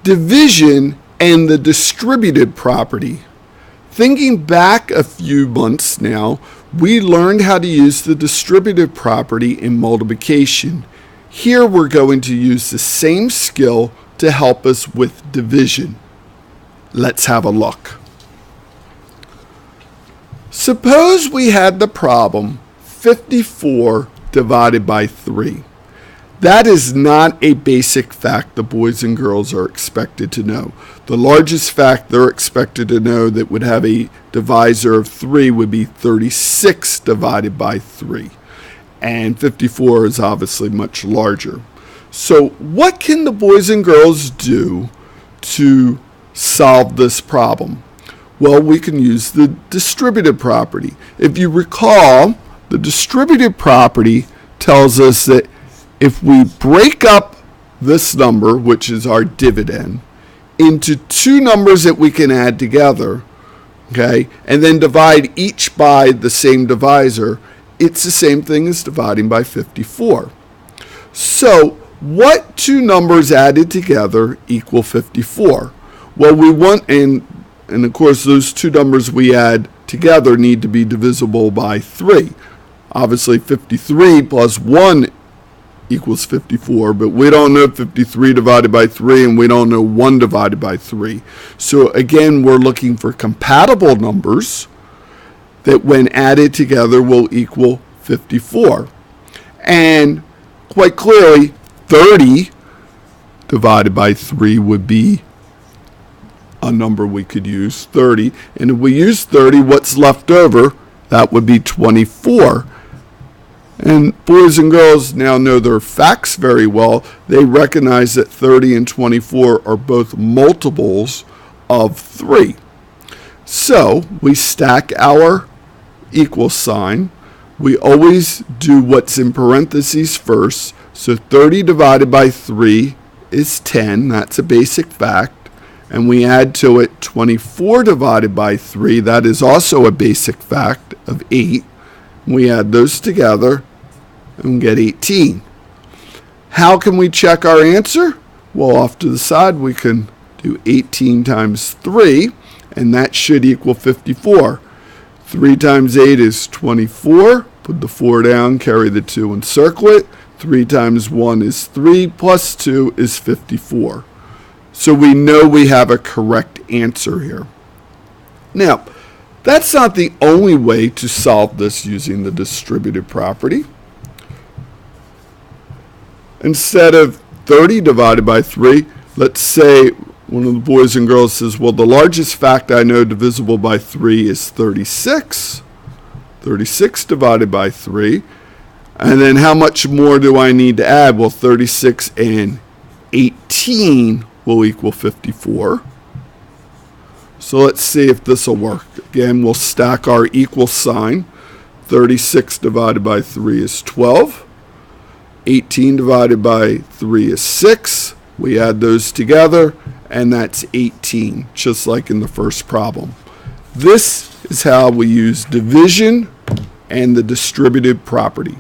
Division and the distributive property. Thinking back a few months now, we learned how to use the distributive property in multiplication. Here we're going to use the same skill to help us with division. Let's have a look. Suppose we had the problem 54 divided by 3. That is not a basic fact the boys and girls are expected to know. The largest fact they're expected to know that would have a divisor of 3 would be 36 divided by 3. And 54 is obviously much larger. So what can the boys and girls do to solve this problem? Well, we can use the distributive property. If you recall, the distributive property tells us that if we break up this number, which is our dividend, into two numbers that we can add together, okay, and then divide each by the same divisor, it's the same thing as dividing by 54. So, what two numbers added together equal 54? Well, we want, and of course those two numbers we add together need to be divisible by 3. Obviously 53 plus 1 equals 54, but we don't know 53 divided by 3 and we don't know 1 divided by 3. So again, we're looking for compatible numbers that when added together will equal 54. And quite clearly, 30 divided by 3 would be a number we could use, 30. And if we use 30, what's left over? That would be 24. And boys and girls now know their facts very well. They recognize that 30 and 24 are both multiples of 3. So we stack our equal sign. We always do what's in parentheses first. So 30 divided by 3 is 10. That's a basic fact. And we add to it 24 divided by 3. That is also a basic fact of 8. We add those together and get 18. How can we check our answer? Well, off to the side we can do 18 times 3, and that should equal 54. 3 times 8 is 24. Put the 4 down, carry the 2 and circle it. 3 times 1 is 3, plus 2 is 54. So we know we have a correct answer here. Now, that's not the only way to solve this using the distributive property. Instead of 30 divided by 3, let's say one of the boys and girls says, well, the largest fact I know divisible by 3 is 36. 36 divided by 3. And then how much more do I need to add? Well, 36 and 18 will equal 54. So let's see if this will work. Again, we'll stack our equal sign. 36 divided by 3 is 12. 18 divided by 3 is 6. We add those together, and that's 18, just like in the first problem. This is how we use division and the distributive property.